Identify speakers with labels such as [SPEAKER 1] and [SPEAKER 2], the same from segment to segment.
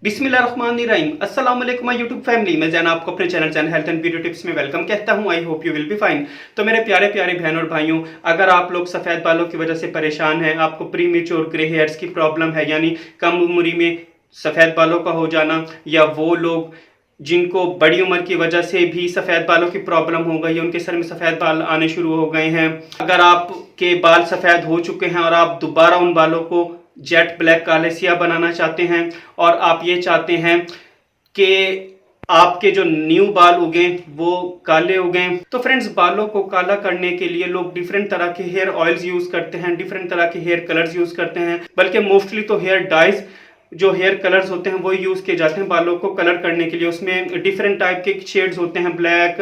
[SPEAKER 1] बिस्मिल्लाहिर्रहमानिर्रहीम। अस्सलाम वालेकुम माय यूट्यूब फैमिली। मैं ज़ैन आपको अपने channel Jain health and beauty tips में वेलकम कहता हूं। I hope you will be fine. तो मेरे प्यारे प्यारे बहन और भाइयों, अगर आप लोग सफ़ेद बालों की वजह से परेशान हैं, आपको प्रीमेच्योर ग्रे हेयर्स की प्रॉब्लम है, यानी कम उम्र में सफ़ेद बालों का हो जाना, या वो लोग जिनको बड़ी उम्र की वजह से भी सफ़ेद बालों की प्रॉब्लम हो गई है, उनके सर में सफ़ेद बाल आने शुरू हो गए हैं, अगर आपके बाल सफ़ेद हो चुके हैं और आप दोबारा उन बालों को जेट ब्लैक काले सिया बनाना चाहते हैं, और आप ये चाहते हैं कि आपके जो न्यू बाल उगे वो काले उगे, तो फ्रेंड्स बालों को काला करने के लिए लोग डिफरेंट तरह के हेयर ऑयल्स यूज करते हैं, डिफरेंट तरह के हेयर कलर्स यूज करते हैं, बल्कि मोस्टली तो हेयर डाइज जो हेयर कलर्स होते हैं वो यूज किए जाते हैं बालों को कलर करने के लिए। उसमें डिफरेंट टाइप के शेड्स होते हैं, ब्लैक,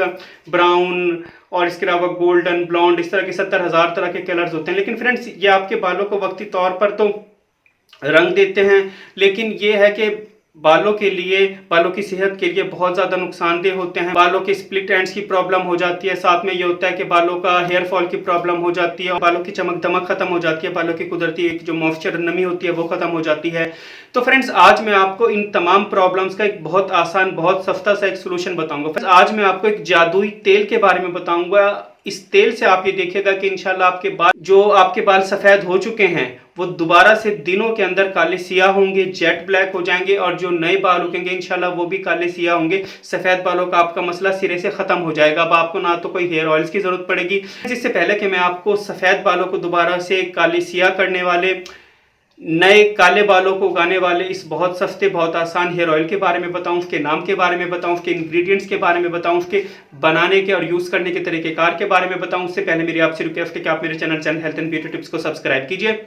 [SPEAKER 1] ब्राउन और इसके अलावा गोल्डन, ब्लॉन्ड, इस तरह के 70,000 तरह के कलर्स होते हैं। लेकिन फ्रेंड्स ये आपके बालों को वक्ती तौर पर तो रंग देते हैं, लेकिन ये है कि बालों के लिए, बालों की सेहत के लिए बहुत ज़्यादा नुकसानदेह होते हैं। बालों के स्प्लिट एंड्स की प्रॉब्लम हो जाती है, साथ में ये होता है कि बालों का हेयर फॉल की प्रॉब्लम हो जाती है, बालों की चमक दमक खत्म हो जाती है, बालों की कुदरती जो मॉइस्चर नमी होती है वो खत्म हो जाती है। तो फ्रेंड्स आज मैं आपको इन तमाम प्रॉब्लम्स का एक बहुत आसान, बहुत सस्ता सा एक सोल्यूशन बताऊंगा। आज मैं आपको एक जादुई तेल के बारे में बताऊंगा। इस तेल से आप ये देखिएगा कि इंशाल्लाह आपके बाल सफ़ेद हो चुके हैं वो दोबारा से दिनों के अंदर काले सियाह होंगे, जेट ब्लैक हो जाएंगे, और जो नए बाल उगेंगे इंशाल्लाह वो भी काले सियाह होंगे। सफ़ेद बालों का आपका मसला सिरे से ख़त्म हो जाएगा। अब आपको ना तो कोई हेयर ऑयल्स की ज़रूरत पड़ेगी। इससे पहले कि मैं आपको सफ़ेद बालों को दोबारा से काले सियाह करने वाले, नए काले बालों को उगाने वाले इस बहुत सस्ते, बहुत आसान हेयर ऑयल के बारे में बताऊं, उसके नाम के बारे में बताऊं, उसके इंग्रेडिएंट्स के बारे में बताऊं, उसके बनाने के और यूज़ करने के तरीक़ेकार के बारे में बताऊं, उससे पहले मेरी आपसे रिक्वेस्ट है कि आप मेरे channel health and beauty tips को सब्सक्राइब कीजिए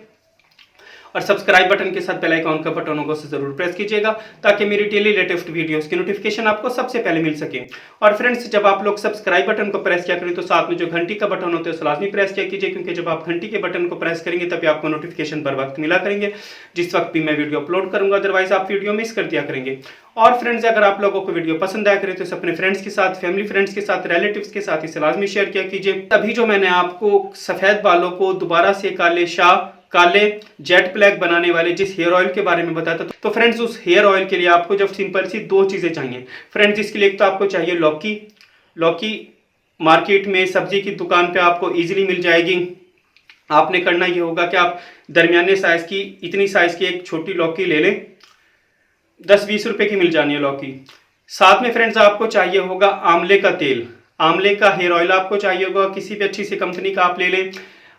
[SPEAKER 1] और सब्सक्राइब बटन के साथ बेल आइकॉन का बटन होगा उसे जरूर प्रेस कीजिएगा, ताकि मेरी डेली लेटेस्ट वीडियोस की नोटिफिकेशन आपको सबसे पहले मिल सके। और फ्रेंड्स जब आप लोग सब्सक्राइब बटन को प्रेस किया करें तो साथ में जो घंटी का बटन होता है उसे लाजमी प्रेस किया कीजिए, क्योंकि जब आप घंटी के बटन को प्रेस करेंगे तभी आपको नोटिफिकेशन बर वक्त मिला करेंगे जिस वक्त भी मैं वीडियो अपलोड करूंगा, अदरवाइज आप वीडियो मिस कर दिया करेंगे। और फ्रेंड्स अगर आप लोगों को वीडियो पसंद आया करें तो इसे अपने फ्रेंड्स के साथ, फैमिली फ्रेंड्स के साथ, रिलेटिव्स के साथ इसे लाजमी शेयर किया कीजिए। तभी जो मैंने आपको सफ़ेद बालों को दोबारा से काले जेट ब्लैक बनाने वाले जिस हेयर ऑयल के बारे में बताया था, तो फ्रेंड्स उस हेयर ऑयल के लिए आपको जब सिंपल सी दो चीज़ें चाहिए फ्रेंड्स। इसके लिए एक तो आपको चाहिए लौकी मार्केट में सब्जी की दुकान पे आपको इजीली मिल जाएगी। आपने करना ये होगा कि आप दरमियाने साइज़ की, इतनी साइज़ की एक छोटी लौकी ले लें, 10-20 रुपए की मिल जानी है लौकी। साथ में फ्रेंड्स आपको चाहिए होगा आंवले का तेल, आंवले का हेयर ऑयल आपको चाहिए होगा, किसी भी अच्छी सी कंपनी का आप ले लें।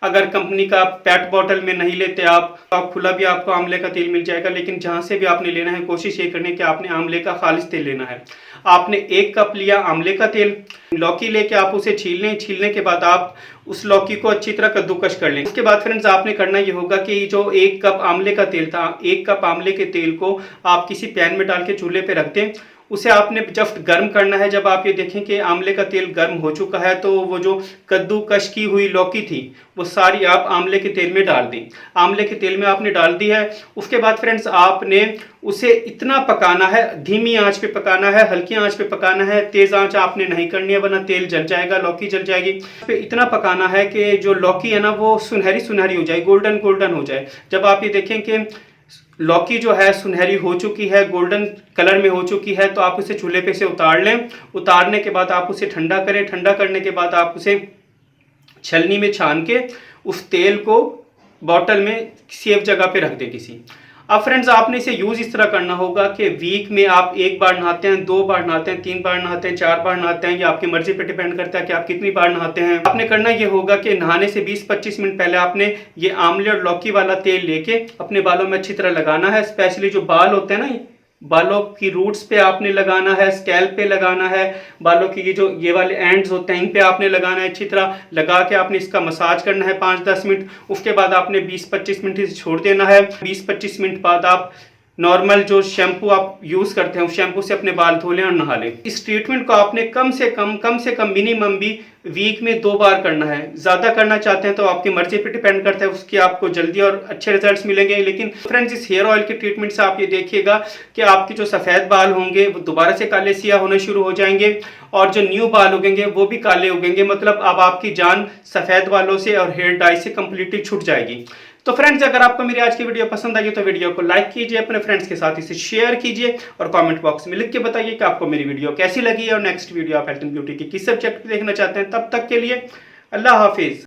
[SPEAKER 1] अगर कंपनी का पेट बॉटल में नहीं लेते आप खुला भी आपको आंवले का तेल मिल जाएगा, लेकिन जहां से भी आपने लेना है कोशिश ये करनी है कि आपने आंवले का खालिश तेल लेना है। आपने 1 कप लिया आंवले का तेल, लौकी लेके आप उसे छील लें। छीलने के बाद आप उस लौकी को अच्छी तरह कद्दूकश कर लें। उसके बाद फ्रेंड्स आपने करना ये होगा कि जो 1 कप आंवले का तेल था, 1 कप आंवले के तेल को आप किसी पैन में डाल के चूल्हे पे रख दें। उसे आपने जस्ट गर्म करना है। जब आप ये देखें कि आंवले का तेल गर्म हो चुका है तो वो जो कद्दूकश की हुई लौकी थी वो सारी आप आंवले के तेल में डाल दें। आंवले के तेल में आपने डाल दी है। उसके बाद फ्रेंड्स आपने उसे इतना पकाना है, धीमी आंच पे पकाना है, हल्की आंच पे पकाना है, तेज आंच आपने नहीं करनी है वरना तेल जल जाएगा, लौकी जल जाएगी। इतना पकाना है कि जो लौकी है ना वो सुनहरी सुनहरी हो जाए, गोल्डन गोल्डन हो जाए। जब आप ये देखें कि लौकी जो है सुनहरी हो चुकी है, गोल्डन कलर में हो चुकी है, तो आप उसे चूल्हे पे से उतार लें। उतारने के बाद आप उसे ठंडा करें। ठंडा करने के बाद आप उसे छलनी में छान के उस तेल को बॉटल में सेफ जगह पे रख दें किसी। अब फ्रेंड्स आपने इसे यूज़ इस तरह करना होगा कि वीक में आप 1 बार नहाते हैं, 2 बार नहाते हैं, 3 बार नहाते हैं, 4 बार नहाते हैं, ये आपकी मर्जी पे डिपेंड करता है कि आप कितनी बार नहाते हैं। आपने करना ये होगा कि नहाने से 20-25 मिनट पहले आपने ये आंवले और लौकी वाला तेल लेके अपने बालों में अच्छी तरह लगाना है। स्पेशली जो बाल होते हैं ना, बालों की रूट्स पे आपने लगाना है, स्कैल्प पे लगाना है, बालों की ये वाले एंड्स होते हैं इन पे आपने लगाना है। अच्छी तरह लगा के आपने इसका मसाज करना है 5-10 मिनट। उसके बाद आपने 20-25 मिनट इसे छोड़ देना है। 20-25 मिनट बाद आप नॉर्मल जो शैम्पू आप यूज़ करते हैं उस शैम्पू से अपने बाल धो लें और नहा लें। इस ट्रीटमेंट को आपने कम से कम मिनिमम भी वीक में 2 बार करना है। ज़्यादा करना चाहते हैं तो आपकी मर्जी पे डिपेंड करता है, उसकी आपको जल्दी और अच्छे रिजल्ट्स मिलेंगे। लेकिन फ्रेंड्स इस हेयर ऑयल के ट्रीटमेंट से आप ये देखिएगा कि आपके जो सफ़ेद बाल होंगे वो दोबारा से काले सियाह होने शुरू हो जाएंगे, और जो न्यू बाल उगेंगे वो भी काले उगेंगे। मतलब अब आपकी जान सफ़ेद बालों से और हेयर डाई से कम्प्लीटली छूट जाएगी। तो फ्रेंड्स, अगर आपको मेरी आज की वीडियो पसंद आई तो वीडियो को लाइक कीजिए, अपने फ्रेंड्स के साथ इसे शेयर कीजिए और कमेंट बॉक्स में लिख के बताइए कि आपको मेरी वीडियो कैसी लगी है और नेक्स्ट वीडियो आप हेल्थ एंड ब्यूटी की किस सब्जेक्ट पे देखना चाहते हैं। तब तक के लिए अल्लाह हाफिज।